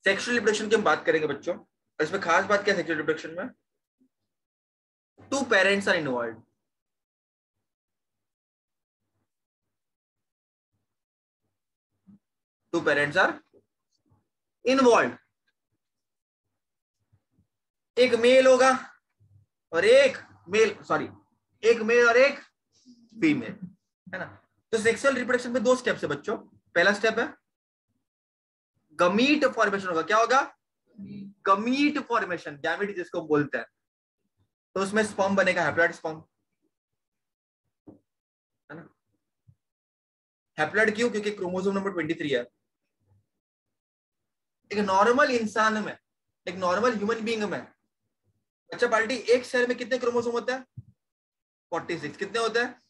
Sexual reproduction की हम बात करेंगे बच्चों, और इसमें खास बात क्या है सेक्सुअल रिप्रोडक्शन में, 2 parents are involve. Two parents are involve. एक मेल होगा और एक एक मेल और एक फीमेल, है ना। तो सेक्सुअल रिप्रोडक्शन में 2 स्टेप्स है बच्चों। पहला स्टेप है गमीट फॉर्मेशन होगा। क्या होगा? गमीट फॉर्मेशन, गैमेट जिसको बोलते हैं। तो उसमें स्पर्म बनेगा, हैप्लॉइड स्पर्म, है ना। हैप्लॉइड क्यों? क्योंकि क्रोमोसोम नंबर 23 है। एक नॉर्मल इंसान में, एक नॉर्मल ह्यूमन बीइंग में, अच्छा पार्टी, एक सेल में कितने क्रोमोसोम होता है? 46। कितने होते हैं?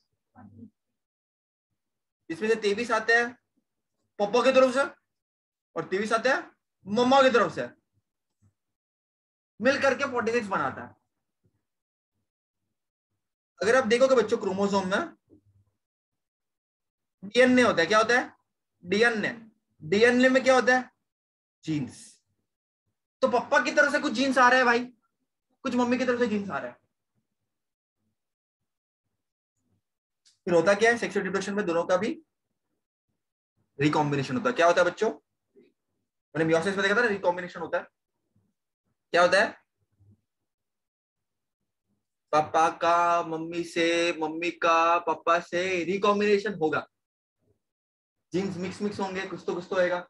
इसमें से 23 आते हैं पापा की तरफ से और 23 आते हैं मम्मा की तरफ से, मिल करके 46 बनाता है। अगर आप देखोगे बच्चों क्रोमोसोम में डीएनए होता है। क्या होता है? डीएनए। डीएनए में क्या होता है? जीन्स। तो पापा की तरफ से कुछ जीन्स आ रहा है भाई, कुछ मम्मी की तरफ से जीन्स आ रहा है। फिर होता क्या है सेक्सुअल रिप्रोडक्शन में? दोनों का भी रिकॉम्बिनेशन होता है। क्या होता है बच्चों? मैंने मियोसिस में देखा था ना, रिकॉम्बिनेशन होता है। क्या होता है? पापा का मम्मी से, मम्मी का पापा से रिकॉम्बिनेशन होगा। जीन्स मिक्स मिक्स होंगे, कुछ तो होएगा,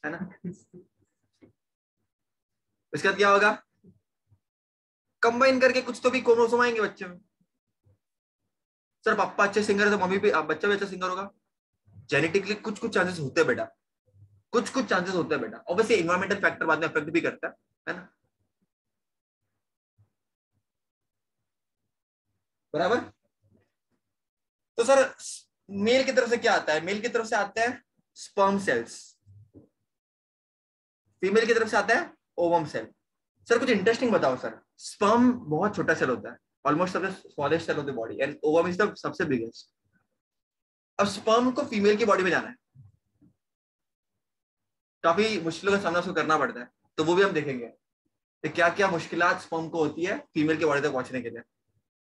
है ना। इसके बाद क्या होगा? कंबाइन करके कुछ तो भी क्रोमोसोम आएंगे बच्चे में। सर पापा अच्छे सिंगर है तो मम्मी भी, बच्चा भी अच्छा सिंगर होगा। जेनेटिकली कुछ कुछ चांसेस होते हैं बेटा, कुछ कुछ चांसेस होते हैं बेटा। ऑब्वियसली एनवायरमेंटल फैक्टर बाद में अफेक्ट भी करता है ना। बराबर। तो सर मेल की तरफ से क्या आता है? मेल की तरफ से आता है स्पर्म सेल्स, फीमेल की तरफ से आता है ओवम सेल। सर कुछ इंटरेस्टिंग बताओ सर। स्पर्म बहुत छोटा सेल होता है, ऑलमोस्ट सबसे smallest cell of the body, and ovum is the सबसे बिगेस्ट। अब स्पर्म को फीमेल की बॉडी में जाना है, काफी मुश्किलों का सामना उसको करना पड़ता है। तो वो भी हम देखेंगे कि क्या क्या मुश्किलात स्पर्म को होती है फीमेल की बॉडी तक पहुंचने के लिए।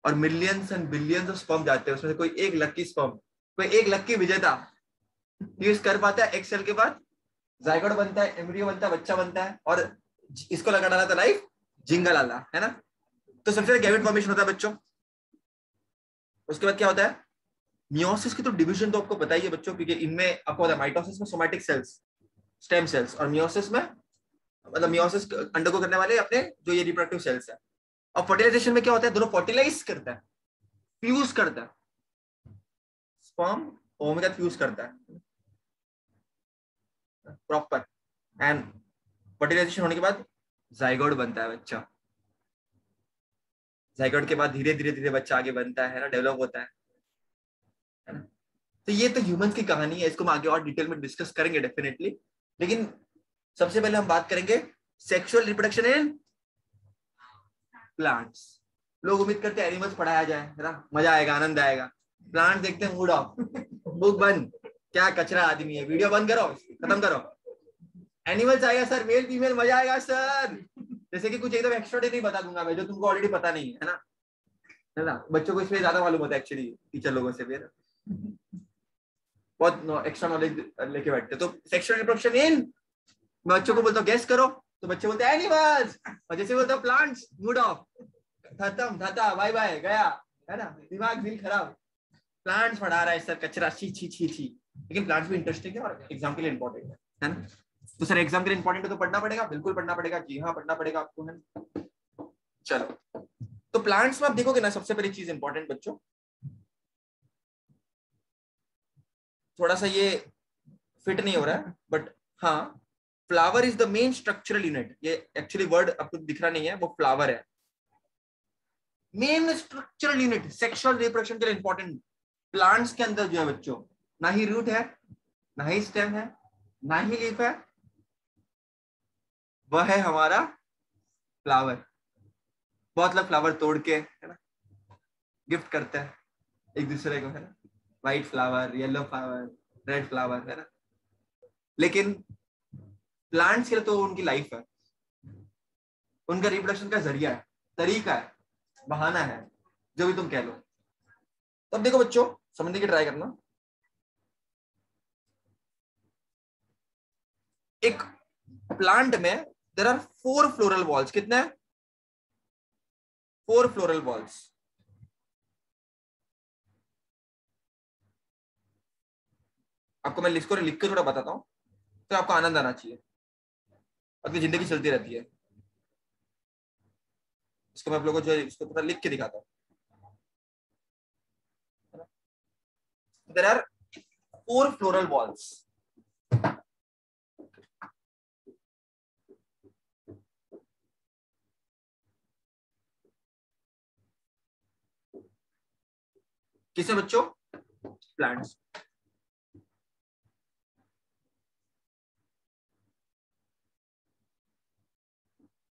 और millions and billions of sperm जाते हैं, उसमें से कोई एक लक्की स्पर्म, कोई एक लक्की विजेता यूज कर पाता है। एक सेल के बाद जाइगोट बनता है, एम्ब्रियो बनता है, बच्चा बनता है, और इसको लगा डाला था लाइफ जिंगल आला, है ना। तो सबसे पहले गैमेट फॉर्मेशन होता है बच्चों। उसके बाद क्या होता है? मियोसिस की तो डिवीजन तो आपको पता ही है बच्चों, क्योंकि इनमें आपको पता है माइटोसिस में सोमैटिक सेल्स, स्टेम सेल्स, और मियोसिस में मतलब मियोसिस अंडर को करने वाले अपने जो ये रिप्रोडक्टिव सेल्स है। और फर्टिलाइजेशन में क्या होता है? दोनों फर्टिलाइज करता है, फ्यूज करता है। स्पर्म ओवम के साथ फ्यूज करता है प्रॉपर, एंड फर्टिलाइजेशन होने के बाद जाइगोट बनता है बच्चा। जाइगोट के बाद धीरे धीरे धीरे बच्चा आगे बनता है ना, डेवलप होता है ना। तो ये तो ह्यूमंस की कहानी है, इसको हम आगे और डिटेल में डिस्कस करेंगे डेफिनेटली। लेकिन सबसे पहले हम बात करेंगे सेक्सुअल रिप्रोडक्शन इन प्लांट्स। लोग उम्मीद करते हैं एनिमल्स पढ़ाया जाए, है ना, मजा आएगा, आनंद आएगा। प्लांट देखते हैं मूड ऑफ, बुक बंद, क्या कचरा आदमी है, वीडियो बंद करो, खत्म करो। एनिमल्स आएगा सर, मेल फीमेल, मजा आएगा सर। जैसे कि कुछ एकदम एक्स्ट्रा नहीं बता दूंगा मैं, जो तुमको ऑलरेडी पता नहीं है ना, है ना। बच्चों को इसमें ज्यादा मालूम होता है एक्चुअली टीचर लोगों से भी, है ना। बहुत एक्स्ट्रा नॉलेज लेके बैठते। तो सेक्सुअल रिप्रोडक्शन इन, बच्चों को बोलता हूँ गैस करो, तो बच्चे बोलते हैं एनिमल्स, और जैसे बोलता हूँ प्लांट्स, मूड ऑफ, खत्म, धाता, बाय बाय, गया, है ना, दिमाग दिल खराब। प्लांट्स पढ़ा रहा है सर, कचरा, छी छी छी छी। लेकिन प्लांट्स भी इंटरेस्टिंग है और एग्जाम के लिए इंपॉर्टेंट है ना। तो सर एग्जाम के लिए इंपॉर्टेंट है तो पढ़ना पड़ेगा, बिल्कुल पढ़ना पड़ेगा, जी हाँ पढ़ना पड़ेगा आपको, है। चलो, तो प्लांट्स में आप देखोगे ना, सबसे पहली चीज इंपॉर्टेंट बच्चों, थोड़ा सा ये फिट नहीं हो रहा है बट हाँ, flower is the main structural unit. ये एक्चुअली वर्ड आपको दिख रहा नहीं है, वो फ्लावर है, main structural unit sexual reproduction के लिए इंपॉर्टेंट। प्लांट्स के अंदर जो है बच्चों, ना ही रूट है, ना ही स्टेम है, ना ही लीफ है, वह है हमारा फ्लावर। बहुत लोग फ्लावर तोड़ के, है ना, गिफ्ट करते हैं एक दूसरे को, है ना, white flower, yellow flower, red flower, है ना। लेकिन प्लांट्स के लिए तो उनकी लाइफ है, उनका रिप्रोडक्शन का जरिया है, तरीका है, बहाना है, जो भी तुम कह लो। तो अब देखो बच्चों, समझने की ट्राई करना। एक प्लांट में देयर आर 4 फ्लोरल वॉल्स। कितने? 4 फ्लोरल वॉल्स। आपको मैं इसको लिख के थोड़ा बताता हूं, तो आपको आनंद आना चाहिए, आपकी जिंदगी चलती रहती है। इसको मैं आप लोगों को जो इसको थोड़ा लिख के दिखाता हूं। There are 4 floral whorls. किसे बच्चों? प्लांट्स।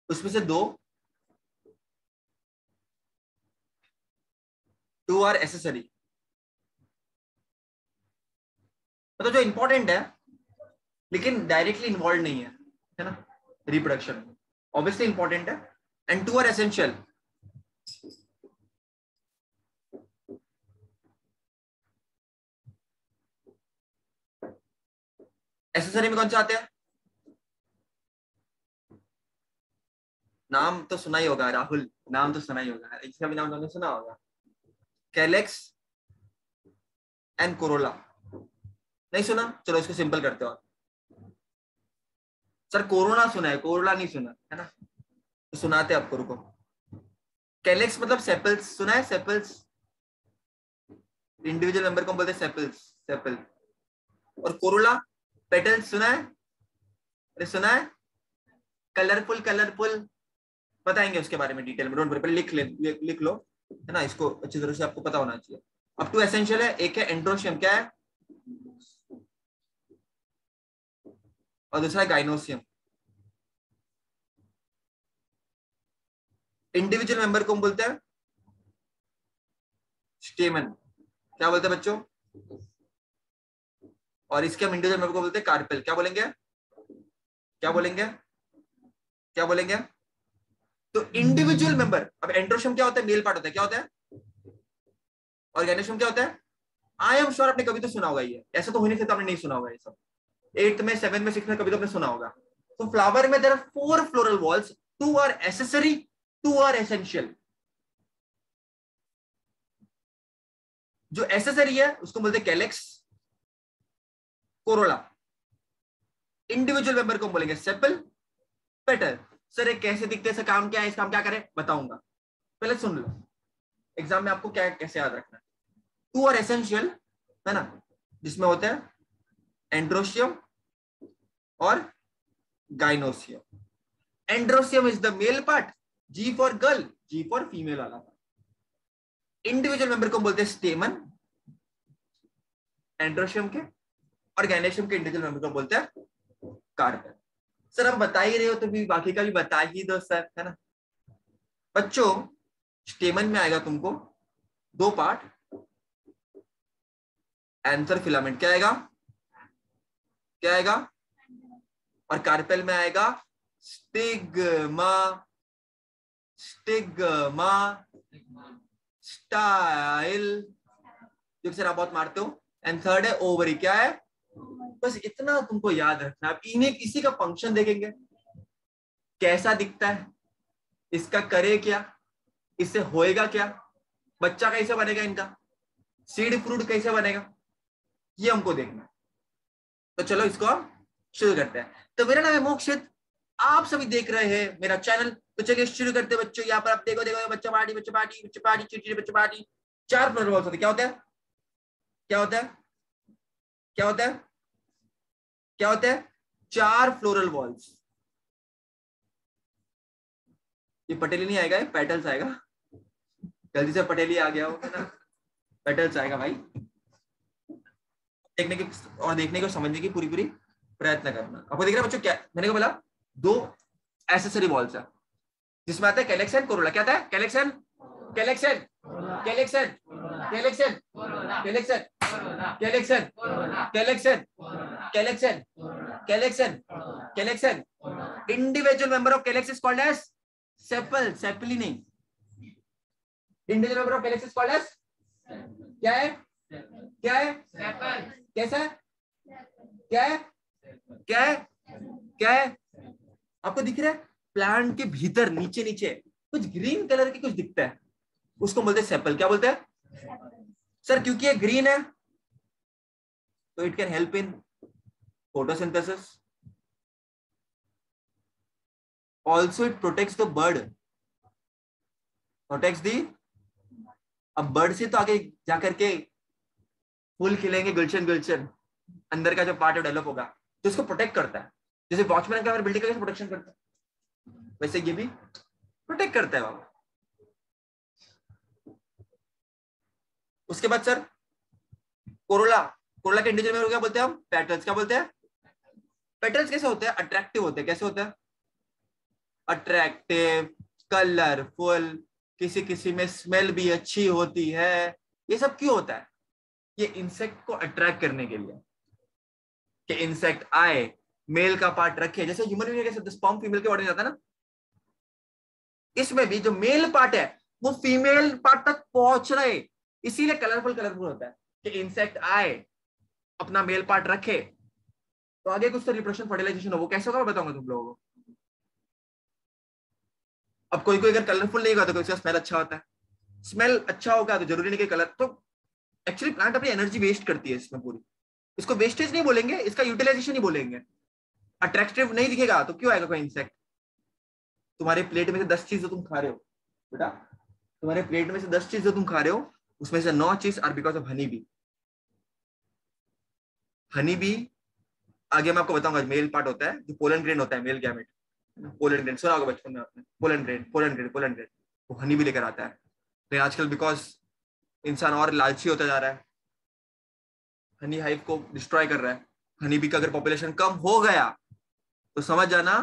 उसमें से 2 आर एसेसरी, मतलब जो इंपॉर्टेंट है लेकिन डायरेक्टली इन्वॉल्व नहीं है ना रिप्रोडक्शन में। ऑब्वियसली इंपॉर्टेंट है। And 2 are essential. एसेसरी में कौन से आते हैं? नाम तो सुना ही होगा राहुल, नाम तो सुना ही होगा, इसका भी नाम तुमने सुना होगा, कैलेक्स एंड कोरोला। नहीं सुना? चलो इसको सिंपल करते हो। सर कोरोना सुना है, कोरोला नहीं सुना है ना, तो सुनाते आपको, रुको। कैलेक्स मतलब सेपल्स, सुना है? सेपल्स, इंडिविजुअल मेंबर को बोलते हैं सेपल्स, सेपल। और कोरोला पेटल्स, सुना है? अरे सुना है? कलरफुल, कलरफुल, बताएंगे उसके बारे में डिटेल में, डोंट वरी, लिख लो, है ना, इसको अच्छी तरह से आपको पता होना चाहिए। अब 2 एसेंशियल है, एक है एंड्रोशियम, क्या है, और दूसरा है गाइनोसियम। इंडिविजुअल मेंबर को हम बोलते हैं स्टेमन, क्या बोलते हैं बच्चों? और इसके हम इंडिविजुअल मेंबर को बोलते हैं कार्पेल। क्या बोलेंगे? क्या बोलेंगे? क्या बोलेंगे? तो इंडिविजुअल मेंबर, अब एंड्रोशियम क्या होता है? मेल पार्ट होता है, क्या होता है? और गाइनोसियम क्या होता है? आई एम श्योर आपने कभी तो सुना होगा ये, ऐसा तो हो नहीं सकता आपने नहीं सुना होगा ये सब। 8th में, 7th में, 6th में कभी तो आपने सुना होगा। तो फ्लावर में there are 4 floral whorls, 2 are accessory, 2 are essential. जो एसेसरी है उसको बोलते हैं कैलेक्स, कोरोला। इंडिविजुअल मेंबर को बोलेंगे सेपल, पेटल। सर ये कैसे दिखते हैं, काम क्या है, इसका काम क्या करें, बताऊंगा, पहले सुन लो। एग्जाम में आपको क्या कैसे याद रखना है। 2 आर एसेंशियल, है ना, जिसमें होते हैं एंड्रोशियम और gynoecium. Androecium is the male part, G for girl, G for female वाला। इंडिविजुअल मेंबर को बोलते हैं स्टेमन एंड्रोशियम के, और गाइनोसियम के इंडिविजुअल मेंबर को बोलते हैं कार्पेल। सर अब बता ही रहे हो तो भी बाकी का भी बता ही दो सर, है ना। बच्चों स्टेमन में आएगा तुमको 2 पार्ट, एंथर फिलामेंट, क्या आएगा, क्या आएगा, और कार्पेल में आएगा स्टिग्मा, स्टिग्मा, स्टाइल, जो सर आप बहुत मारते हो। एंड थर्ड है ओवरी, क्या है, बस इतना तुमको याद रखना। आप इन्हें किसी का फंक्शन देखेंगे, कैसा दिखता है, इसका करे क्या, इससे होएगा क्या, बच्चा कैसे बनेगा इनका, सीड फ्रूट कैसे बनेगा, ये हमको देखना। तो चलो इसको हम शुरू करते हैं। तो मेरा नाम है मोक्षित, आप सभी देख रहे हैं मेरा चैनल। तो चलिए शुरू करते हैं बच्चों। यहाँ पर आप देखो, देखो बच्चा पार्टी, बच्चा पार्टी, बच्चा पार्टी, चिड़चिड़ी बच्चा पार्टी। 4 फ्लोरल वॉल्स होते हैं। क्या होता है, क्या होता है, क्या होता है, क्या होता है, 4 फ्लोरल वॉल्स। ये पटेली नहीं आएगा, ये पेटल्स आएगा। जल्दी से पटेली आ गया हो, है ना, पेटल्स आएगा भाई। देखने की और देखने को समझने की पूरी पूरी प्रयत्न करना। आपको दिख रहा है बच्चों, क्या मैंने को बोला, 2 एसेसरी वॉल्स है जिसमें आता है कैलेक्सन, कोरोला। क्या आता है, कैलेक्सन, कैलेक्सन, कैलेक्सन, कैलेक्सन, कैलेक्सन, कैलेक्सन, कैलेक्सन, कैलेक्सन, कैलेक्सन, कैलेक्सन. Individual member of calyx is called as sepal. सेपली नहीं, individual member of calyx is called as क्या है? क्या है? कैसा है? क्या है? क्या है? क्या है? आपको दिख रहा है प्लांट के भीतर नीचे नीचे कुछ ग्रीन कलर की कुछ दिखता है, उसको बोलते हैं सेपल. क्या बोलते हैं सर? क्योंकि ये ग्रीन है तो it can help in photosynthesis. Also it protects the bird. Protects the. अब बर्ड से तो आगे जाकर के फूल खिलेंगे, गुलशन गुलशन, अंदर का जो पार्ट है डेवलप होगा, तो इसको प्रोटेक्ट करता है. जैसे वॉचमैन का बिल्डिंग का कैसे प्रोटेक्शन करता है, वैसे ये भी प्रोटेक्ट करता है बाबा. उसके बाद सर कोरोला. कोरोला के इंडिविजुअल मेंबर क्या बोलते हैं हम? पेटल्स. क्या बोलते हैं? पेटल्स कैसे होते हैं? अट्रैक्टिव होते हैं. कैसे होते हैं? अट्रैक्टिव, कलरफुल, किसी किसी में स्मेल भी अच्छी होती है. ये सब क्यों होता है? ये इंसेक्ट को अट्रैक्ट करने के लिए, कि इंसेक्ट आए, मेल का पार्ट रखे. जैसे ह्यूमन बीइंग कैसे स्पर्म फीमेल के बॉडी में जाता है ना, इसमें भी जो मेल पार्ट है वो फीमेल पार्ट तक पहुंच रहे, इसीलिए कलरफुल कलरफुल होता है कि इंसेक्ट आए, अपना मेल पार्ट रखे, तो आगे कुछ तो रिप्रोडक्शन फर्टिलाइजेशन हो. वो कैसे होगा बताऊंगा तुम लोगों को. अब कोई कोई अगर कलरफुल नहीं होगा तो उसका स्मेल अच्छा होता है. स्मेल अच्छा होगा तो जरूरी नहीं कि कलर. तो एक्चुअली प्लांट अपनी एनर्जी वेस्ट करती है इसमें पूरी. इसको वेस्टेज नहीं बोलेंगे, इसका यूटिलाइजेशन ही बोलेंगे. अट्रैक्टिव नहीं दिखेगा तो क्यों आएगा कोई इंसेक्ट? तुम्हारे प्लेट में से 10 चीज जो तुम खा रहे हो बेटा, तुम्हारे प्लेट में से 10 चीज जो तुम खा रहे हो उसमें से 9 चीज are because of honey bee. Honey bee आगे मैं आपको बताऊंगा मेल पार्ट होता है, जो पोलन ग्रेन होता है, मेल गैमेट. पोलन ग्रेन सुना होगा बचपन में आपने, pollen grain pollen grain pollen grain, वो हनी बी लेकर आता है. लेकिन आजकल बिकॉज इंसान और लालची होता जा रहा है, हनी हाइव को डिस्ट्रॉय कर रहा है. हनी बी का अगर पॉपुलेशन कम हो गया तो समझ जाना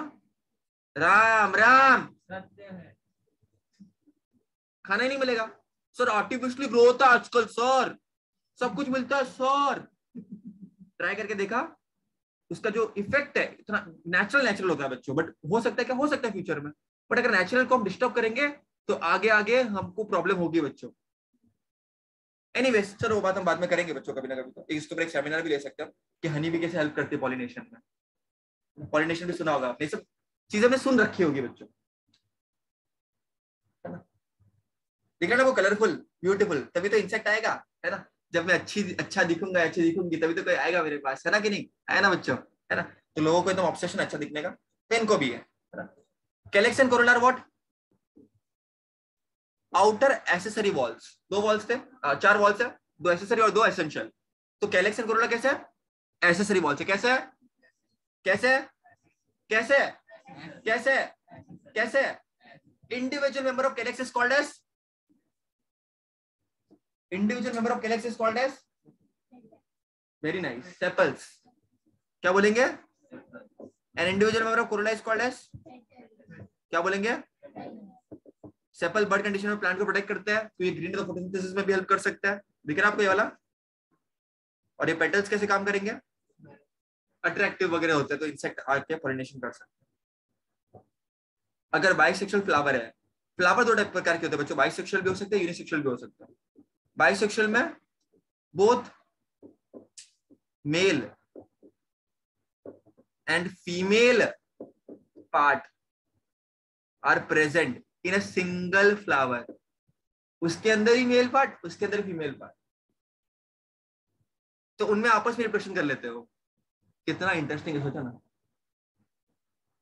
राम राम, खाना ही नहीं मिलेगा. सर आर्टिफिशियली ग्रो होता है आजकल सर, सब कुछ मिलता है सर. ट्राई करके देखा, उसका जो इफेक्ट है इतना नेचुरल होता है बच्चों. बट हो सकता है क्या? हो सकता है फ्यूचर में. बट अगर नेचुरल को हम डिस्टर्ब करेंगे तो आगे आगे हमको प्रॉब्लम होगी बच्चों. एनीवेज चलो वो बात हम बाद में करेंगे बच्चों कभी ना कभी. तो इसके ऊपर एक सेमिनार भी ले सकते हैं कि हनी भी कैसे हेल्प करती है पॉलिनेशन में. पॉलिनेशन भी सुना होगा आपने, सब चीजें हमने सुन रखी होगी बच्चों. दिख रहा ना वो कलरफुल ब्यूटीफुल, तभी तो इंसेक्ट आएगा, है ना. जब मैं अच्छा दिखूंगा, अच्छी दिखूंगी, तभी तो कोई आएगा मेरे पास, है ना कि नहीं? है ना बच्चों? है ना. तो लोगों को एकदम ऑब्सेशन अच्छा दिखने का, तो इनको भी है ना. Calyx and Corolla what? Outer accessory walls. 2 walls थे, 4 वॉल्स है, 2 एसेसरी और 2 एसेंशियल. तो कैलेक्स एंड कोरोला कैसे है? एसेसरी वॉल्स है. कैसे है? कैसे है? कैसे है? कैसे है? कैसे है? Individual member of calyx is called as, individual member of calyx is called as, very nice, sepals. क्या बोलेंगे? An individual member of corolla is called as, क्या बोलेंगे? सेपल. बर्ड कंडीशन में प्लांट को प्रोटेक्ट करता है, तो ये ग्रीन फोटोसिंथेसिस में भी हेल्प कर सकता है. दिख रहा है आपको ये वाला? और ये पेटल्स कैसे काम करेंगे? अट्रैक्टिव वगैरह होते हैं तो इंसेक्ट आके पॉलिनेशन कर सकते हैं. अगर बाइसेक्सुअल फ्लावर है, फ्लावर 2 टाइप प्रकार के होते हैं बच्चों. बाइसेक्सुअल भी हो सकते हैं, यूनिसेक्सुअल भी हो सकते हैं. बाइसेक्सुअल में both male and female part are present in a single flower. उसके अंदर ही मेल पार्ट, उसके अंदर फीमेल पार्ट, तो उनमें आपस में रिप्रेजेंट कर लेते हो. कितना इंटरेस्टिंग है, सोचा ना.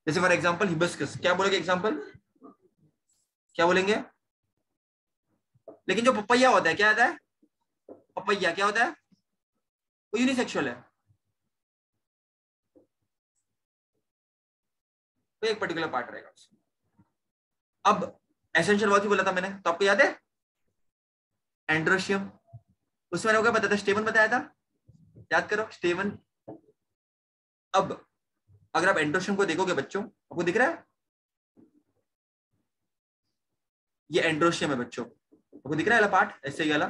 जैसे फॉर एग्जांपल हिबिस्कस. क्या बोलेंगे एग्जांपल? क्या बोलेंगे? लेकिन जो पपैया होता है, क्या होता है? पपैया क्या होता है? वो यूनिसेक्सुअल है. तो एक पर्टिकुलर पार्ट रहेगा. अब एसेंशियल वॉल्स भी बोला था मैंने, तो आपको याद है एंड्रोशियम. उसमें मैंने क्या बताया था? स्टेमन बताया था, याद करो स्टेमन. अब अगर आप एंड्रोशियम को देखोगे बच्चों, आपको दिख रहा है ये एंड्रोशियम है बच्चों. आपको दिख रहा है पार्ट ऐसे ही वाला?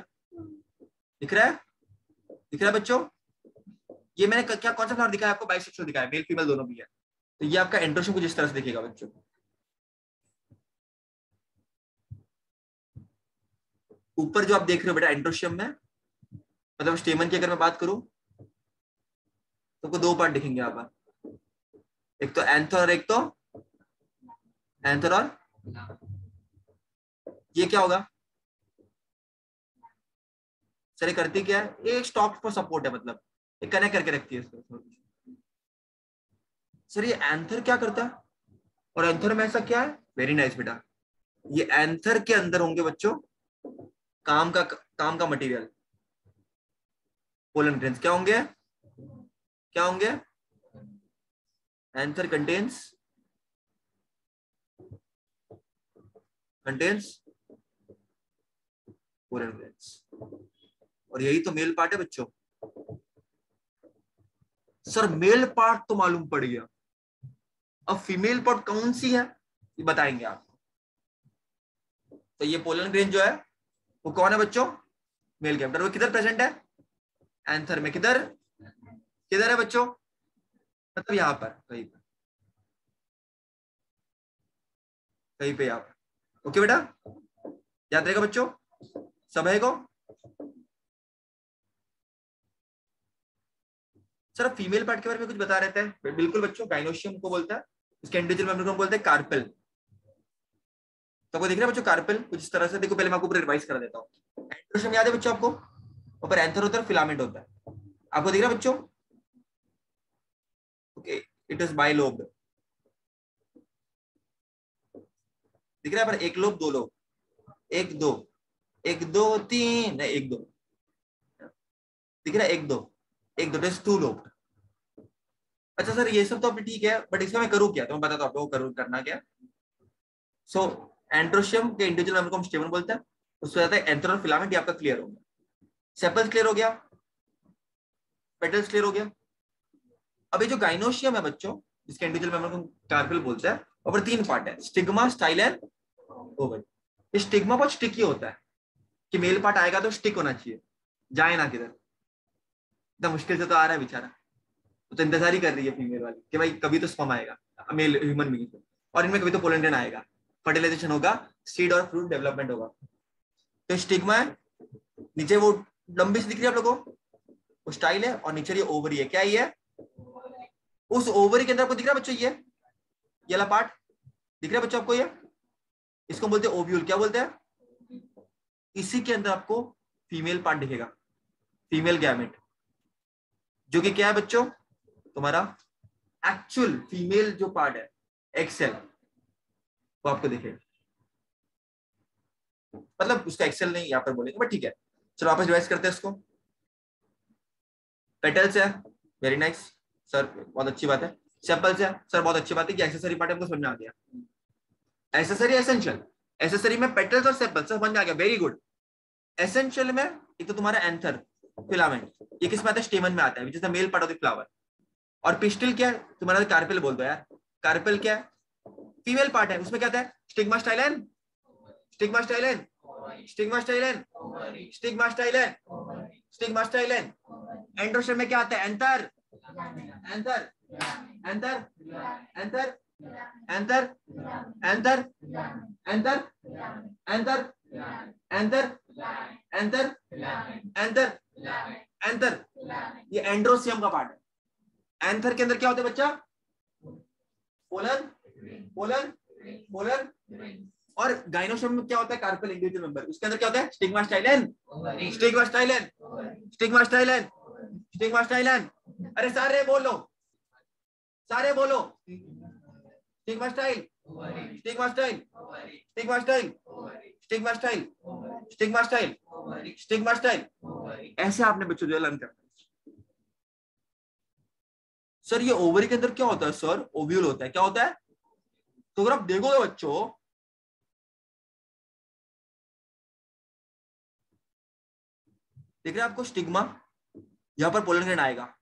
दिख रहा है? दिख रहा है बच्चों? ये मैंने क्या कौन सा फ्लावर दिखाया आपको? बाइसेक्सुअल दिखाया, मेल फीमेल दोनों भी है. तो ये आपका एंड्रोशियम कुछ इस तरह से दिखेगा बच्चों। ऊपर जो आप देख रहे हो बेटा एंड्रोशियम में, मतलब स्टेमन की अगर मैं बात करूं तो आपको दो पार्ट दिखेंगे यहाँ पर, एक तो एंथर और एक तो एंथर, और ये क्या होगा सर, ये करती क्या है, ये एक स्टॉक पर सपोर्ट है, मतलब ये कनेक्ट करके रखती है इसको। सर ये एंथर क्या करता है, और एंथर में ऐसा क्या है, वेरी नाइस बेटा, ये एंथर के अंदर होंगे बच्चों काम का मटेरियल, पोलन ग्रेन्स क्या होंगे, क्या होंगे, एंथर कंटेन्स पोलन ग्रेन्स, और यही तो मेल पार्ट है बच्चों। सर मेल पार्ट तो मालूम पड़ गया, अब फीमेल पार्ट कौन सी है ये बताएंगे आप। तो ये पोलन ग्रेन जो है वो कौन है बच्चों, मेल कैप्टर, वो किधर प्रेजेंट है, एंथर में, किधर किधर है बच्चों, मतलब यहां पर कहीं पर, कहीं पे यहाँ पर। ओके बेटा, याद रहेगा बच्चों सब है को। सर अब फीमेल पार्ट के बारे में कुछ बता रहे थे, बिल्कुल बच्चों, गाइनोशियम को बोलता है, इसके इंडिविजुअल मेंबर को बोलते हैं कार्पेल। तो आपको दिख रहा है बच्चों कार्पेल कुछ इस तरह से, देखो पहले मैं आपको पूरा रिवाइज कर देता हूँ। एंड्रोशियम याद है बच्चों आपको, ऊपर एंथर होता है, फिलामेंट होता है, आपको दिख रहा है बच्चों, ओके, इट इज बाइलोब्ड, दिख रहा है पर एक लोब दो लोब, एक दो, एक दो तीन, एक दो, दिख रहा है एक दो, एक दो, टू लोब। अच्छा सर ये सब तो अभी ठीक है, बट इसका मैं करूँ क्या, तो मैं बताता हूँ आपको करूँ करना क्या। सो एंड्रोशियम के इंडिविजुअल मेंबर को हम स्टेमन बोलते हैं, उसके बाद एंथर और फिलामेंट, ये आपका क्लियर हो गया, सेपल्स क्लियर हो गया, पेटल्स क्लियर हो गया। अभी जो गाइनोशियम है बच्चों, इसके इंडिविजुअल मेंबर को कार्पेल बोलते हैं, और फिर तीन पार्ट है, स्टिग्मा, स्टाइल एंड ओवरी। ये स्टिग्मा बहुत स्टिकी होता है कि मेल पार्ट आएगा तो स्टिक होना चाहिए, जाए ना किधर, इतना मुश्किल से तो आ रहा है बेचारा, तो इंतजार ही कर रही है फीमेल वाली कि भाई कभी तो स्पर्म आएगा, मेल ह्यूमन बीइंग, और इनमें कभी तो पोलन ग्रेन आएगा, फर्टिलाइजेशन होगा, सीड और फ्रूट डेवलपमेंट होगा। तो स्टिग्मा है, नीचे वो लंबी सी दिख रही है आप लोगों को, वो स्टाइल है, और नीचे ये ओवरी है, क्या ये है, उस ओवरी के अंदर आपको दिख रहा है बच्चों ये वाला पार्ट दिख रहा है बच्चों आपको, ये इसको बोलते हैं ओव्यूल, क्या बोलते हैं, इसी के अंदर आपको फीमेल पार्ट दिखेगा, फीमेल गैमेट, जो कि क्या है बच्चों, तुम्हारा एक्चुअल फीमेल जो पार्ट है एक्सेल, वो आपको दिखेगा, मतलब उसका एक्सेल नहीं यहाँ पर बोलेंगे, बट ठीक है, चलो वापस रिवाइज करते हैं इसको। पेटल्स है, वेरी नाइस सर, बहुत अच्छी बात है। सेपल्स है सर, बहुत अच्छी बात है कि एक्सेसरी पार्ट हमको समझ में आ गया, एसेसरी एसेंशियल, एसेसरी में पेटल्स और सेपल्स समझ में आ गया, वेरी गुड। एसेंशियल में एक तो तुम्हारा एंथर, फिलामेंट, ये किस में आता है, स्टेमन में आता है, which is the male part of the flower. और पिस्टिल क्या है तुम्हारा, कार्पेल बोल दो यार, कार्पेल क्या है, फीमेल पार्ट है, उसमें क्या आता है, स्टिग्मा, स्टाइलन, स्टिग्मा, स्टाइलन, स्टिग्मा, स्टाइलन, स्टिग्मा, स्टाइलन, स्टिग्मा, स्टाइलन। एंड्रोशियम में क्या आता है, anther, anther, anther, anther, anther, anther, anther, anther, anther, anther, anther, anther, ये एंड्रोशियम का पार्ट है। एंथर के अंदर क्या होता है बच्चा, पोलन, पोलन, पोलन, और गाइनोशियम में क्या होता है, कार्पेल इंडिविजुअल मेंबर, उसके अंदर क्या होता है, स्टिग्मा, स्टाइलन, स्टिग्मा, स्टाइलन, स्टिग्मा, स्टाइलन, स्टिग्मा, स्टाइलन, अरे सारे बोलो, सारे बोलो, stigma style, stigma style, stigma style, stigma style, stigma style, stigma style, ऐसे आपने बच्चों जो लर्न करना। सर ये ओवरी के अंदर क्या होता है सर, ओव्यूल होता है, क्या होता है, तो अगर आप देखोगे बच्चों, देख रहे हैं आपको स्टिग्मा, यहां पर पोलन ग्रेन आएगा,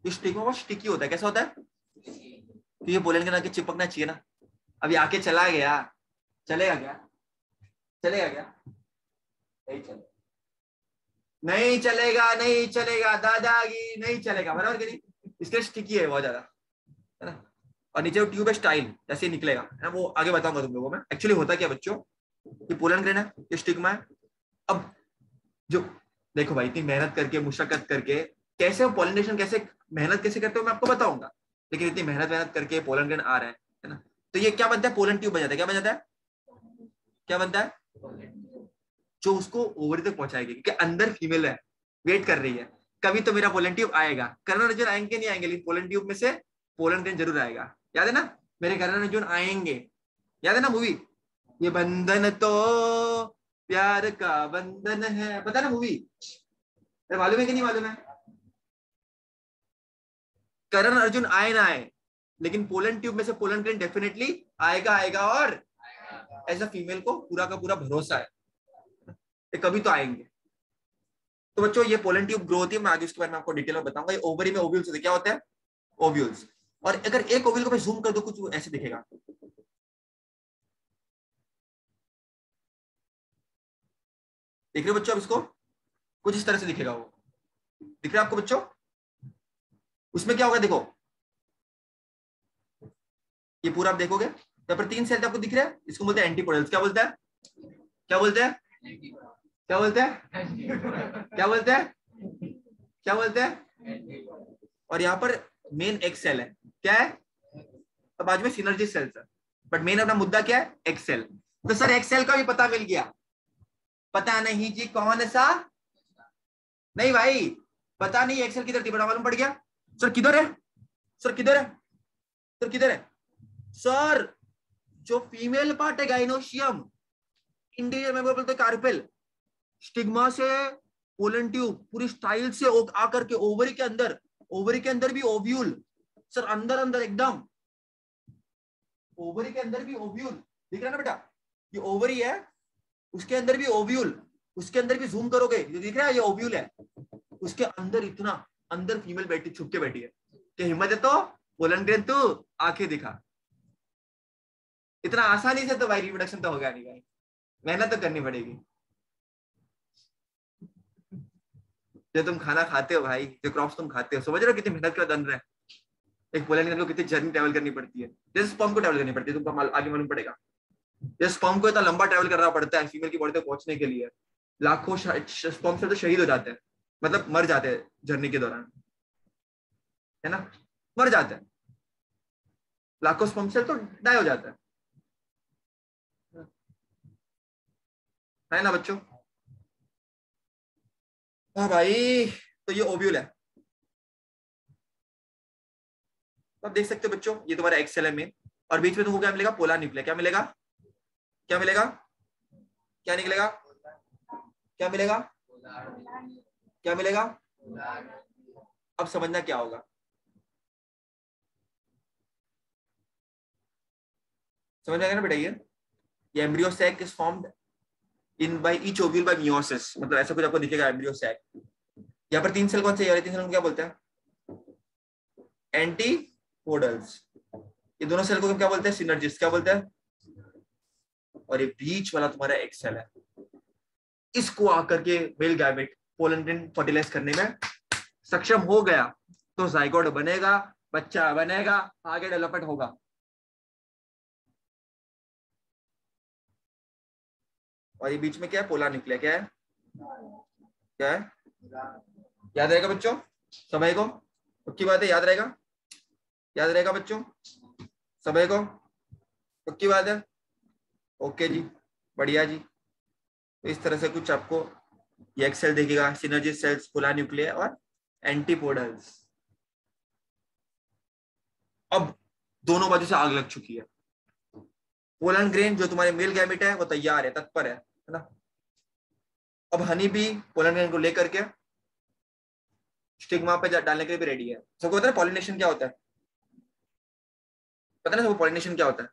ये स्टिग्मा बहुत स्टिकी होता है, कैसा होता है, तो ये पोलन ग्रेन आके चिपकना चाहिए ना, अभी आके चला गया, चलेगा क्या, चलेगा क्या, नहीं चलेगा, नहीं चलेगा, नहीं चलेगा दादागी, नहीं चलेगा, बराबर कि नहीं, इसके स्टिकी है बहुत ज्यादा, है ना। और नीचे वो ट्यूब है स्टाइल, जैसे निकलेगा है ना, वो आगे बताऊंगा तुम लोगों में एक्चुअली होता क्या बच्चों। ये पोलन ग्रेन है, ये स्टिग्मा है। अब जो देखो भाई, इतनी मेहनत करके मुशक्कत करके कैसे वो पॉलिनेशन, कैसे मेहनत कैसे करते हो मैं आपको बताऊंगा, लेकिन इतनी मेहनत मेहनत करके पोलन ग्रेन आ रहा है ना, तो ये क्या बनता है, पोलन ट्यूब बन जाता है। क्या बन जाता है, क्या बनता है, जो उसको ओवरी तक पहुंचाएगी, क्योंकि अंदर फीमेल है, वेट कर रही है, कभी तो मेरा पोलन ट्यूब आएगा। करण अर्जुन आएंगे नहीं आएंगे, लेकिन पोलन ट्यूब में से पोलन ग्रेन जरूर आएगा। याद है ना, मेरे करण अर्जुन आएंगे, याद है ना मूवी, ये बंधन तो प्यार का बंधन है, पता ना मूवी, मालूम है कि नहीं मालूम है। करण अर्जुन आए ना आए, लेकिन पोलन ट्यूब में से पोलन ग्रेन डेफिनेटली आएगा आएगा, और ऐसा फीमेल को पूरा का पूरा भरोसा है, ये कभी तो आएंगे। तो बच्चों ये पोलन ट्यूब ग्रो होती है, मैं आगे उसके बारे में आपको डिटेल में बताऊंगा। ये ओवरी में ओव्यूल्स होते हैं, क्या होता है, ओव्यूल्स। और अगर एक ओव्यूल को मैं जूम कर दूं, कुछ ऐसे दिखेगा, देख रहे हो बच्चों, अब इसको कुछ इस तरह से दिखेगा, वो दिख रहा है आपको बच्चों। उसमें क्या होगा देखो, ये पूरा आप देखोगे, यहाँ पर 3 सेल आपको दिख रहा है, इसको बोलते हैं एंटीपोडल्स। क्या बोलते हैं, क्या बोलते हैं, क्या बोलते हैं, क्या बोलते हैं, क्या बोलते हैं। और यहाँ पर मेन एक सेल है, क्या है, अब बाजू में सिनर्जी सेल्स है, बट मेन अपना मुद्दा क्या है, एक्सेल। तो सर एक्सेल का भी पता मिल गया, पता नहीं जी कौन सा, नहीं भाई पता नहीं एक्सेल किधर थी, बड़ा मालूम पड़ गया। सर किधर है, सर किधर है, सर किधर है, सर जो फीमेल पार्ट है गाइनोशियम, इंटीरियर में बोलते कार्पेल, स्टिग्मा से पोलन ट्यूब पूरी स्टाइल से आकर के ओवरी के अंदर, ओवरी के अंदर भी ओव्यूल, सर अंदर अंदर एकदम ओवरी के अंदर भी ओव्यूल, दिख रहा है ना बेटा, ये ओवरी है, उसके अंदर भी ओव्यूल, उसके अंदर भी जूम करोगे ये दिख रहा है, ये ओव्यूल है, उसके अंदर इतना अंदर फीमेल बैठी छुप के बैठी है, कि हिम्मत है तो पोलन ग्रेन तू आंखें दिखा। इतना आसानी से तो भाई रिप्रोडक्शन तो होगा नहीं भाई, मेहनत तो करनी पड़ेगी। जो तुम खाना खाते हो भाई, जो क्रॉप्स तुम खाते हो, समझ रहे हो कितनी मेहनत का दन रहा है, एक पोलन ग्रेन को कितनी जर्नी ट्रैवल करनी पड़ती है, जैसे स्पर्म को ट्रैवल करनी पड़ती है, तुमको आगे मालूम पड़ेगा। जैसे स्पर्म को इतना लंबा ट्रैवल करना पड़ता है फीमेल की बॉडी तक पहुंचने के लिए, लाखों स्पर्म से तो शहीद हो जाते हैं, मतलब मर जाते हैं जर्नी के दौरान, है ना, मर जाते हैं, लाखों स्पर्म सेल तो डाई हो जाता है ना बच्चों। हाँ भाई, तो ये ओव्यूल है, तो आप देख सकते हो बच्चों, ये तुम्हारा एक्सेल है में, और बीच में तुमको क्या मिलेगा, पोलर न्यूक्लिया। क्या मिलेगा, क्या मिलेगा, क्या निकलेगा, क्या मिलेगा, क्या मिलेगा। अब समझना क्या होगा, समझ में आएगा ना बेटा। ये embryo sac is formed in by each ovule by meiosis, मतलब ऐसा कुछ आपको दिखेगा एम्ब्रियो सैक। यहाँ पर 3 सेल कौन से, और 3 सेल को क्या बोलते हैं, एंटीपोडल्स। ये दोनों सेल को क्या बोलते हैं, सिनर्जिस्ट। क्या बोलते हैं, और ये बीच वाला तुम्हारा एक सेल है, इसको आकर के male gamete pollen grain fertilize करने में सक्षम हो गया, तो जाइगोट बनेगा, बच्चा बनेगा, आगे डेवलपमेंट होगा। और ये बीच में क्या है, पोलर न्यूक्लिया। क्या है, क्या है, याद रहेगा बच्चों, समय को, पक्की बात है, याद रहेगा, याद रहेगा बच्चों, समय को, पक्की बात है। ओके जी, बढ़िया जी। तो इस तरह से कुछ आपको ये एक्सेल देखेगा, सिनर्जी सेल्स, पोलर न्यूक्लिया और एंटीपोडल्स। अब दोनों बाजू से आग लग चुकी है, पोलन ग्रेन जो तुम्हारे मेल गैमेट है वो तैयार है, तत्पर है ना। अब हनी भी पोलन ग्रेन को लेकर के स्टिग्मा पे डालने के लिए भी रेडी है। सबको पता है पॉलिनेशन क्या होता है, पता ना सबको पॉलिनेशन क्या होता है।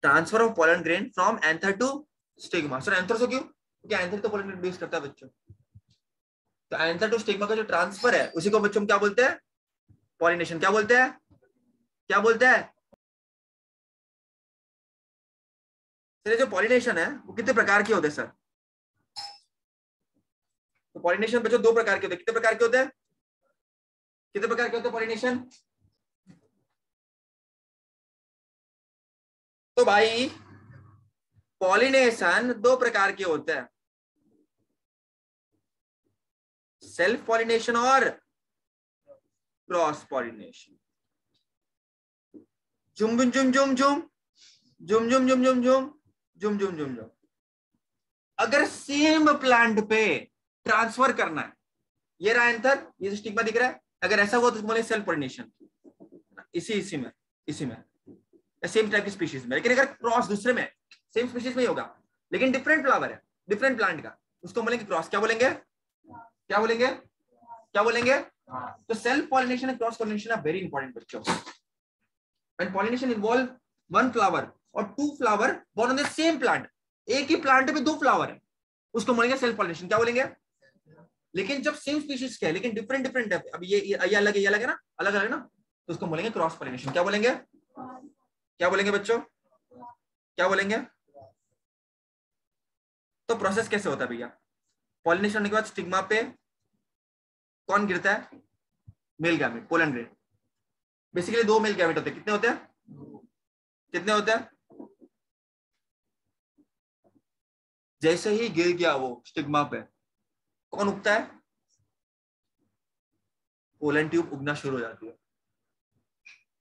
Transfer of pollen grain from anther to stigma. Sir anther से क्यों, क्योंकि एंथर तो पोलन ग्रेन प्रोड्यूस करता है बच्चों, तो एंथर टू स्टिग्मा का जो ट्रांसफर है उसी को बच्चों क्या बोलते हैं, पॉलिनेशन। क्या बोलते हैं, क्या बोलते हैं। सर जो पॉलिनेशन है वो कितने प्रकार के होते हैं सर, तो पॉलिनेशन बच्चों दो प्रकार के होते हैं। कितने प्रकार के होते हैं? कितने प्रकार के होते हैं पॉलिनेशन? तो भाई पॉलिनेशन दो प्रकार के होते हैं, सेल्फ पॉलिनेशन और क्रॉस पॉलिनेशन। जुम जुम जुम जुम जुम जुम जुम जुम जुम जुम जुम जुम जुम जुम। अगर सेम प्लांट पे ट्रांसफर करना है, ये रहा एंथर, ये जो स्टिग्मा दिख रहा है, अगर ऐसा हुआ तो बोले सेल्फ पॉलिनेशन, इसी में सेम टाइप की स्पीशीज में। लेकिन अगर क्रॉस दूसरे में, सेम स्पीशीज में ही होगा लेकिन डिफरेंट फ्लावर है, डिफरेंट प्लांट का, उसको बोलेंगे क्रॉस। क्या बोलेंगे? क्या बोलेंगे? क्या बोलेंगे? तो self pollination and cross pollination are very important बच्चों। And pollination involve one flower or two flower born on the same plant. एक ही प्लांट में दो फ्लावर है, उसको बोलेंगे सेल्फ पॉलिनेशन। क्या बोलेंगे? लेकिन जब सेम स्पीशीज के है लेकिन डिफरेंट डिफरेंट है, अब ये अलग है, ये अलग है ना, अलग अलग ना, तो उसको बोलेंगे क्रॉस पॉलिनेशन। क्या बोलेंगे? क्या बोलेंगे बच्चों? क्या बोलेंगे? तो प्रोसेस कैसे होता है भैया? पॉलिनेशन होने के बाद स्टिग्मा पे कौन गिरता है? Mail gamete, pollen grain. Basically दो मेल गैमेट होते हैं। कितने होते हैं? कितने होते हैं? जैसे ही गिर गया वो स्टिग्मा पे, कौन उगता है? पोलन ट्यूब उगना शुरू हो जाती है।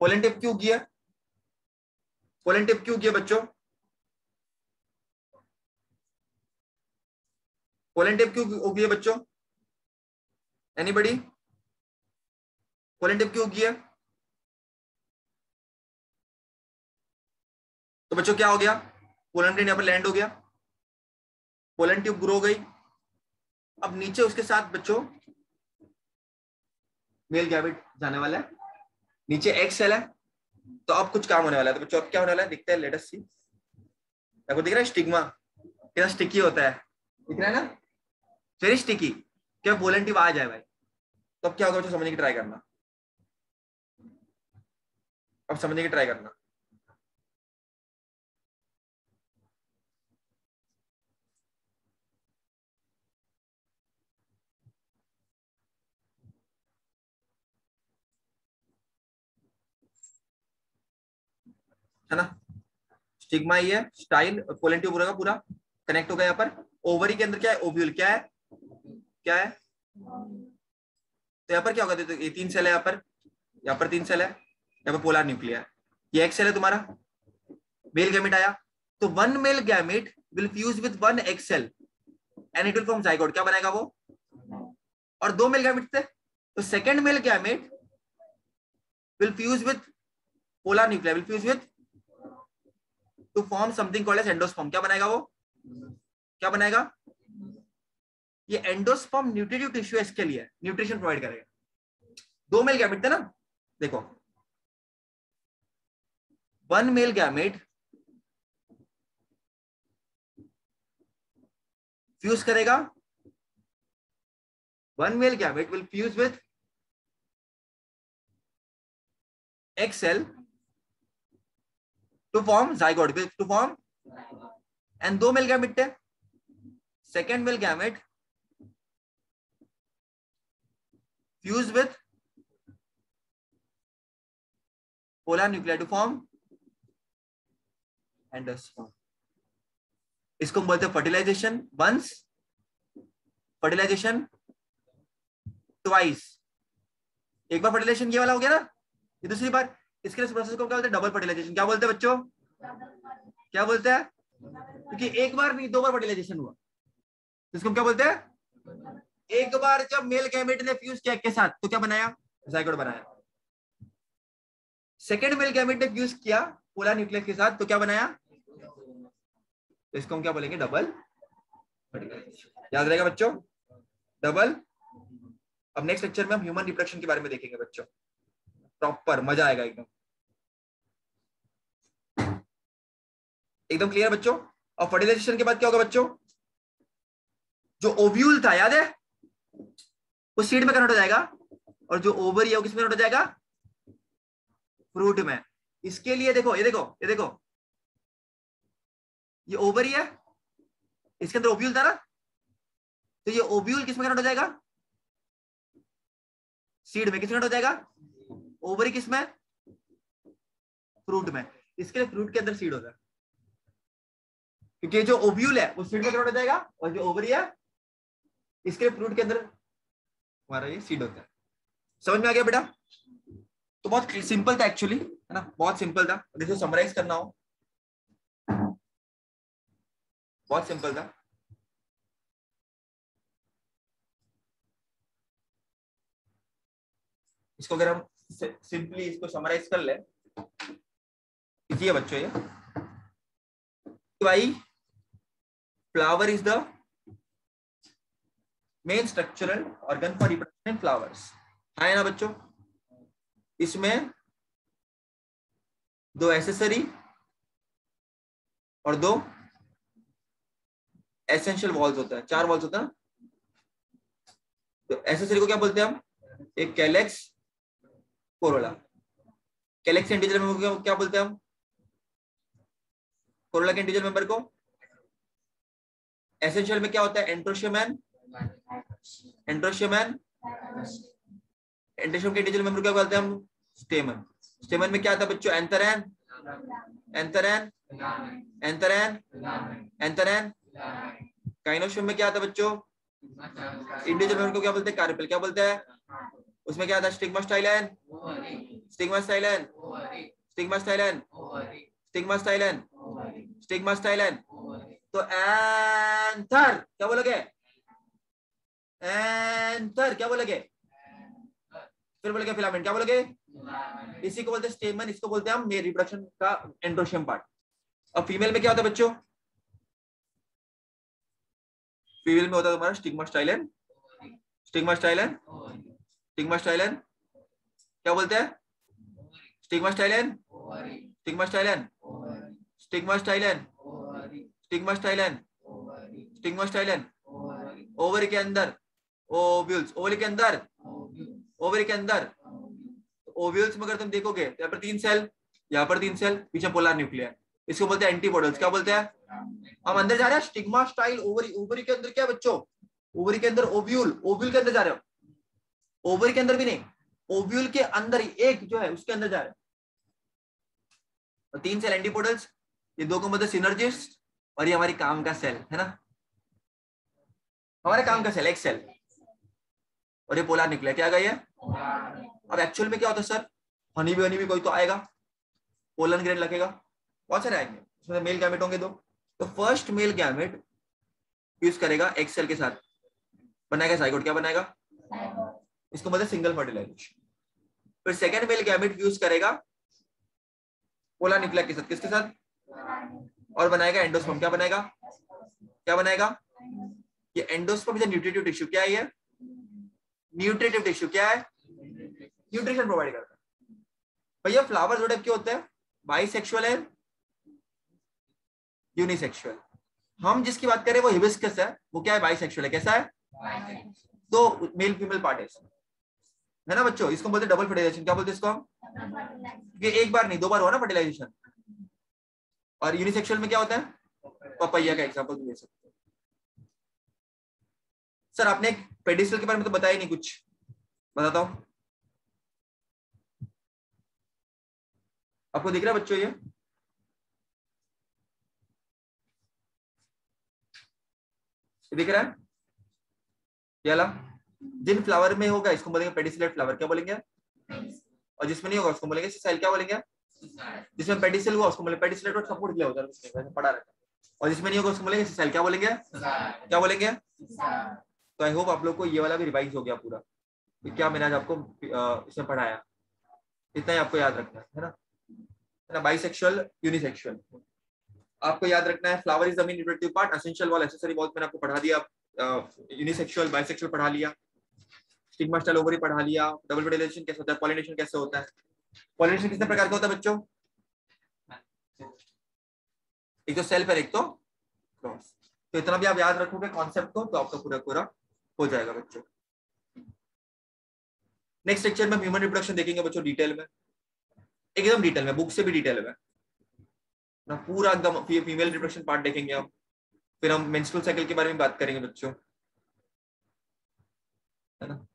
पोलन ट्यूब क्यों उगी है? पोलन ट्यूब क्यों उगी है बच्चों? पोलन ट्यूब क्यों उगी है बच्चों? एनीबॉडी? पोलन ट्यूब क्यों उगी है? तो बच्चों क्या हो गया? पोलन ग्रेन यहां पर लैंड हो गया, पोलन ट्यूब ग्रो हो गई। अब नीचे उसके साथ बच्चों मेल गैमेट जाने वाला है, नीचे एग सेल है। तो अब कुछ काम होने वाला है। तो बच्चों अब क्या होने वाला है दिखता है, लेट अस सी। आपको दिख रहा है स्टिग्मा कितना स्टिकी होता है? दिख रहा है ना, वेरी स्टिकी। क्या पोलन ट्यूब आ जाए भाई, तो अब क्या होगा बच्चों? समझने की ट्राई करना, अब समझने की ट्राई करना। है ना, स्टिग्मा ही है, स्टाइल पोलन ट्यूब पूरा का पूरा कनेक्ट होगा। यहाँ पर ओवरी के अंदर क्या है? ओव्यूल। क्या है? क्या है? तो यहाँ पर क्या होगा? तो ये तीन सेल है, यहाँ पर तीन सेल है, यहाँ पर पोलर न्यूक्लिया है, ये एक सेल है तुम्हारा। मेल गैमेट आया तो one male gamete will fuse with one egg cell and it will form zygote. क्या बनाएगा वो? और दो मेल गैमेट थे तो second male gamete will fuse with polar nuclei, will fuse with to form something called as endosperm. क्या बनाएगा वो? क्या बनाएगा? ये एंडोस्पर्म न्यूट्रिटिव टिश्यू इसके लिए न्यूट्रिशन प्रोवाइड करेगा। दो मेल गैमेट थे ना, देखो वन मेल गैमेट फ्यूज करेगा, one male gamete will fuse with egg cell to form zygote, to form, and दो मेल गैमेट थे, second male gamete fuse with polar nuclei to form endosperm. इसको बोलते हैं fertilisation once, fertilisation twice. एक बार fertilisation ये वाला हो गया ना, ये दूसरी बार। इसके लिए प्रोसेस को क्या बोलते हैं? Double fertilization. क्या बोलते हैं बच्चों? क्या बोलते हैं? क्योंकि एक बार नहीं दो बार फर्टिलाइजेशन हुआ, इसको क्या बोलते हैं? एक बार जब मेल गैमेट ने फ्यूज किया के साथ तो क्या बनाया? जाइगोट बनाया। सेकेंड मेल गैमेट ने फ्यूज किया पोलर न्यूक्लियस के साथ तो क्या बनाया? तो इसको हम क्या बोलेंगे? Double fertilization. याद रहेगा बच्चों? डबल। अब नेक्स्ट लेक्चर में हम ह्यूमन रिप्रोडक्शन के बारे में देखेंगे बच्चों, प्रॉपर मजा आएगा एकदम। एकदम क्लियर बच्चों? और फर्टिलाइजेशन के बाद क्या होगा बच्चों? जो ओव्यूल था याद है, वो सीड में कन्वर्ट हो जाएगा, और जो ओवरी है वो किसमें कन्वर्ट हो जाएगा? फ्रूट में। इसके लिए देखो, ये देखो, ये देखो, ये ओवरी है, इसके अंदर ओव्यूल था ना, तो ये ओव्यूल किस में कन्वर्ट हो जाएगा? सीड में। किस में कन्वर्ट हो जाएगा? ओवरी किस में? फ्रूट में। इसके लिए फ्रूट के अंदर सीड होता है, क्योंकि जो ओव्यूल है वो सीड में कन्वर्ट हो जाएगा, और जो ओवरी है इसके लिए फ्रूट के अंदर हमारा ये सीड होता है। समझ में आ गया बेटा? तो बहुत सिंपल था एक्चुअली, है ना, बहुत सिंपल था। देखो समराइज करना हो, बहुत सिंपल था। इसको अगर हम सिंपली इसको समराइज कर ले, इजी है बच्चों ये। तो भाई flower is the main structural organ for reproduction in flowers, है ना बच्चों? इसमें 2 एसेसरी और 2 एसेंशियल वॉल्स होता है, 4 वॉल्स होता है। तो एसेसरी को क्या बोलते हैं हम? एक कैलेक्स, कोरोला। कैलेक्स के इंटीजर मेंबर को क्या बोलते हैं हम? कोरोला के इंटीजर मेंबर को। एसेंशियल में क्या होता है? एंट्रोशियम, एंट्रोशियम के इंटीजर मेंबर क्या बोलते हैं हम? स्टेमन। स्टेमन में क्या आता है बच्चों? एंथरैन, एंथरैन, एंथरैन, एंथरैन। काइनोशियम में क्या आता है बच्चों? इंडिविजुअल मेंबर को क्या बोलते हैं? कार्पेल। क्या बोलते हैं? उसमें क्या आता है? स्टिग्मास्टाइलन, स्टिग्मास्टाइलन, स्टिग्मास्टाइलन, स्टिग्मास्टाइलन, स्टिग्मास्टाइलन। तो एंथर क्या बोलोगे? एंथर क्या बोलोगे? फिर बोलोगे फिलामेंट। क्या बोलोगे? इसी को बोलते हैं स्टेमन, इसको बोलते हैं हम मेल रिप्रोडक्शन का एंड्रोशियम पार्ट। अब फीमेल में क्या होता है बच्चों? फीमेल में होता है तुम्हारा स्टिग्मास्टाइलन, स्टिग्मास्टाइलन, स्टिग्मास्टाइलन। क्या बोलते हैं? स्टिग्मास्टाइलन, स्टिग्मास्टाइलन, स्टिग्मास्टाइलन, स्टिग्मास्टाइलन, स्टिग्मास्टाइलन। ओवरी के अंदर ओव्यूल्स, ओवरी के अंदर, ओवरी के अंदर ओव्यूल्स में अगर तुम देखोगे तो यहाँ पर 3 सेल, यहाँ पर 3 सेल, पीछे पोलर न्यूक्लियर। इसको बोलते हैं एंटीपोडल्स। क्या बोलते हैं? हम अंदर जा रहे हैं स्टिग्मास्टाइल ओवरी। ओवरी के अंदर क्या बच्चों? ओवरी के अंदर ओव्यूल, ओव्यूल के अंदर जा रहे हो। ओवरी के अंदर भी नहीं, ओव्यूल के अंदर ही एक जो है उसके अंदर जा रहे हैं। और 3 सेल एंटीपोडल्स, ये 2 को मतलब सिनर्जिस्ट, और ये हमारी काम का सेल है ना, हमारे काम का सेल, एक सेल। और ये पोलर न्यूक्लियर। क्या गई है? अब एक्चुअल में क्या होता है सर? हनी भी कोई तो आएगा, पोलन ग्रेन लगेगा, बहुत सारे आएंगे, उसमें मेल गैमेट होंगे 2। तो फर्स्ट मेल गैमेट यूज करेगा एक सेल के साथ, बनाएगा जाइगोट। क्या बनाएगा? इसको बोलते हैं सिंगल फर्टिलाइजेशन। फिर सेकंड मेल गैमेट यूज करेगा पोलर न्यूक्लियर के साथ। किसके साथ? और बनाएगा एंडोस्पर्म। क्या बनाएगा? क्या बनाएगा? ये endosperm is a nutritive tissue. क्या है ये? Nutritive tissue. क्या है? न्यूट्रिशन प्रोवाइड करता है। भैया फ्लावर जो टाइप के होते हैं? बाइसेक्सुअल है, यूनिसेक्सुअल। हम जिसकी बात करें वो हिबिस्कस है, वो क्या है? बाइसेक्सुअल है। कैसा है? तो मेल फीमेल पार्टेशन है ना बच्चों। इसको बोलते हैं डबल फर्टिलाइजेशन। क्या बोलते हैं इसको हम? ये एक बार नहीं 2 बार हुआ ना फर्टिलाइजेशन। और यूनिसेक्सुअल में क्या होता है? पपैया का एग्जांपल दे सकते हो। सर आपने पेडिसल के बारे में तो बताया नहीं कुछ, बताता हूं। आपको दिख रहा है बच्चों ये? दिख रहा है? ये ला, जिन फ्लावर में होगा इसको बोलेंगे पेडिसिलेट फ्लावर। क्या बोलेंगे? और जिसमें नहीं होगा उसको बोलेंगे सिसाइल। क्या बोलेंगे? जिसमें पेडिसिल हुआ उसको बोलेंगे पेडिसिलेट और सपोर्ट दिया होता है, उसमें पढ़ा रहता है। और जिसमें नहीं होगा उसको बोलेंगे सिसाइल। क्या बोलेंगे? क्या बोलेंगे? तो आई होप आप लोग को ये वाला भी रिवाइज हो गया पूरा, क्या मैंने आज आपको इसमें पढ़ाया, इतना ही आपको याद रखना है ना। बाइसेक्सुअल, यूनिसेक्सुअल आपको याद रखना है। Flower is the main reproductive part, essential wall, accessory wall मैंने आपको पढ़ा दिया। यूनिसेक्सुअल, बाइसेक्सुअल पढ़ा लिया, स्टिग्मास्टाइल ओवरी पढ़ा लिया, डबल फर्टिलाइजेशन कैसे होता है, पॉलिनेशन कैसे होता है। पॉलिनेशन कितने प्रकार का होता है बच्चों? एक तो सेल्फ है, एक तो क्रॉस। तो इतना भी आप याद रखोगे कॉन्सेप्ट को तो आपका पूरा पूरा हो जाएगा बच्चों। नेक्स्ट लेक्चर में ह्यूमन रिप्रोडक्शन देखेंगे बच्चों डिटेल में, एकदम डिटेल में, बुक से भी डिटेल में ना, पूरा एकदम फीमेल रिप्रोडक्शन पार्ट देखेंगे हम। फिर हम मेंस्ट्रुअल साइकिल के बारे में बात करेंगे बच्चों। है ना,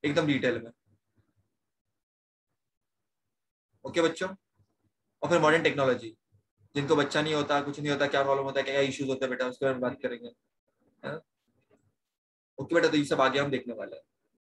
एकदम डिटेल में। ओके बच्चों, और फिर मॉडर्न टेक्नोलॉजी, जिनको बच्चा नहीं होता, कुछ नहीं होता, क्या प्रॉब्लम होता है, क्या इश्यूज होते हैं बेटा, उसके बारे में बात करेंगे, है ना। ओके बेटा, तो ये सब आगे हम देखने वाले हैं।